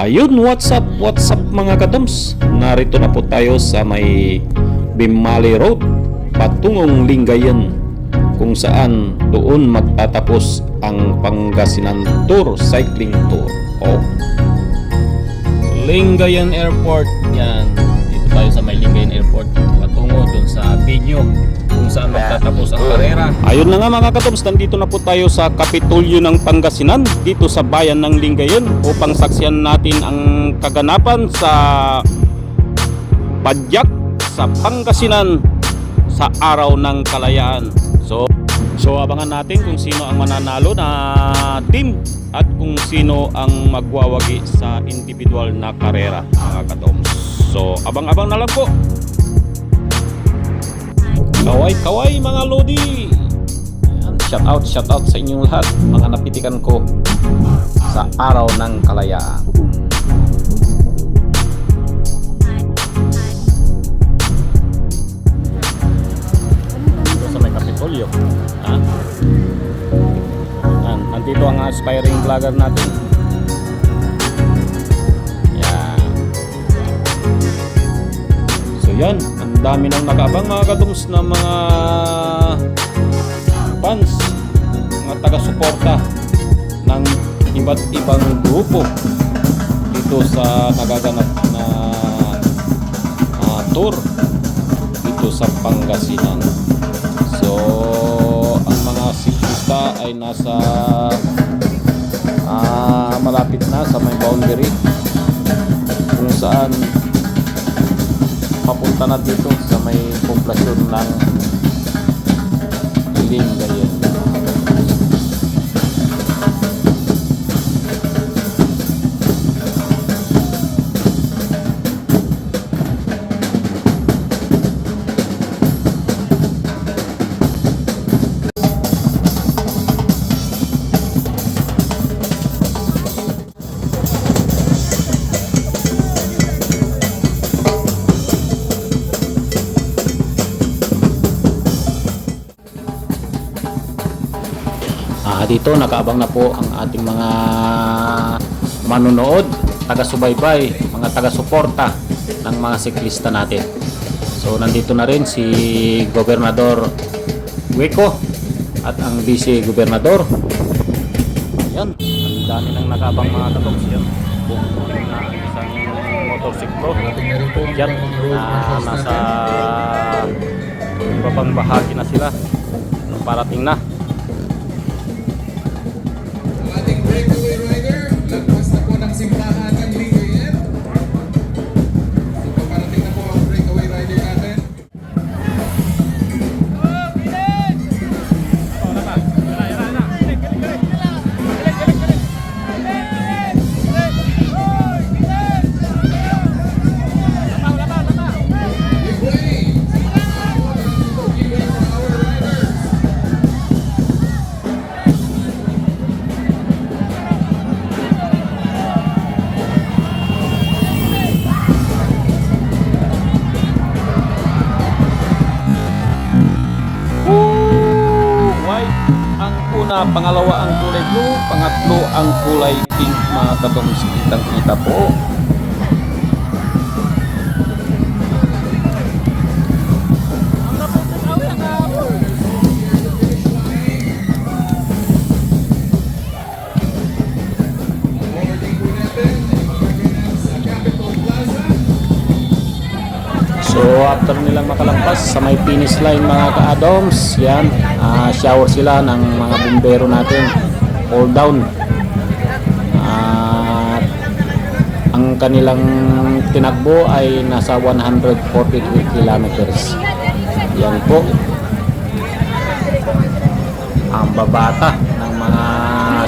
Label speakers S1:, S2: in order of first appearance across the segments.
S1: Ayun, what's up mga katoms? Narito na po tayo sa may Bimali Road, patungong Lingayen, kung saan doon magtatapos ang Pangasinan Tour, Cycling Tour of Lingayen Airport. Yan, dito tayo sa may Lingayen Airport, patungo doon sa venue kung saan magtatapos ang karera. Ayun na nga mga katoms, nandito na po tayo sa Kapitolyo ng Pangasinan, dito sa bayan ng Lingayen, upang saksiyan natin ang kaganapan sa padyak sa Pangasinan sa araw ng kalayaan. So abangan natin kung sino ang mananalo na team at kung sino ang magwawagi sa individual na karera mga katoms. So abang-abang na lang po. Kaway mga lodi. Yan, shout out sa inyong lahat, mga napitikan ko sa araw ng kalayaan. Dito sa may Kapitolyo. Yan, nandito ang aspiring vlogger natin. Yan. So yan, ang dami nang nag-abang mga katoms na mga fans, mga taga-suporta ng iba't ibang grupo dito sa nagaganap na tour dito sa Pangasinan. So ang mga siklista ay nasa malapit na sa may boundary kung saan papunta na dito sa may populasyon ng Lingayen. Dito nakaabang na po ang ating mga manonood, taga-subaybay, mga taga-suporta ng mga siklista natin. So nandito na rin si Gobernador Hueco at ang Vice Gobernador. Ayan, ang dami nang nakaabang mga katoms. Yan, na isang motorsiklo yan, na nasa ibabang bahagi na sila nung parating na.
S2: Breakaway rider, lagpas na po ng simbahan ng Lingayen. So paparating na po ang breakaway rider natin.
S1: Pangalawa ang kulay blue, pangatlo ang kulay pink mga katoms, kitang kita po. So after nilang makalampas sa may finish line mga ka-adoms, yan, shower sila ng mga bumbero natin, all down. Ang kanilang tinakbo ay nasa 143 kilometers. Yan po ang babata ng mga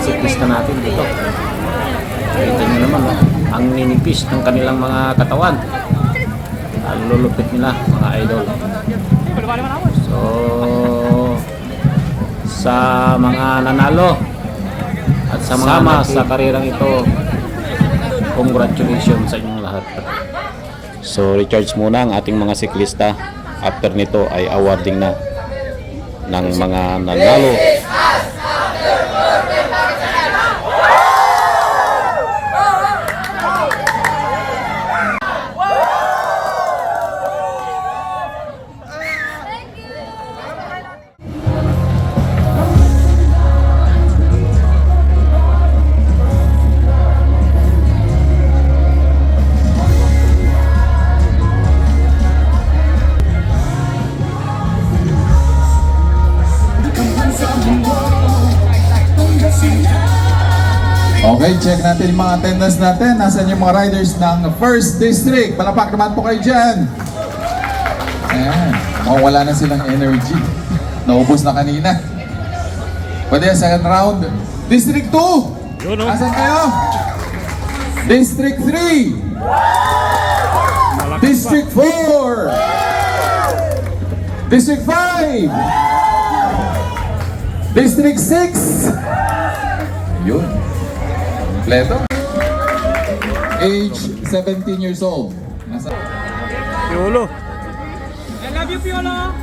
S1: siklista natin dito. Kita nyo naman, ang ninipis ng kanilang mga katawan. Ang lulupit nila mga idol. So sa mga nanalo at sa mga sa karirang ito, congratulations sa inyong lahat. So recharge muna ang ating mga siklista. After nito ay awarding na ng mga nanalo.
S2: Okay, check natin yung mga attendance natin. Nasaan yung mga riders ng First District? Palapak naman po kayo dyan. Ayan. Oh, wala na silang energy. Naubos na kanina. Pwede second round. District 2!
S1: Yun, oh.
S2: Asan kayo? District 3! District 4! District 5! District 6! Yun. Kompleto. Age 17 years old. Nasa...
S1: Piolo.
S3: I love you, Piolo!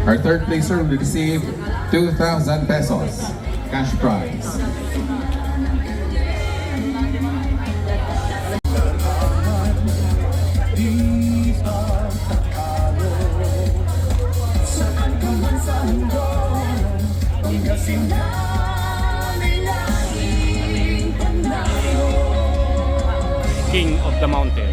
S2: Our third placer will receive 2,000 pesos cash prize.
S1: King of the Mountain.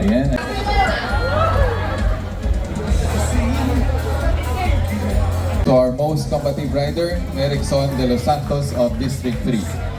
S2: Ayan. To our most combative rider, Erickson de los Santos of District 3.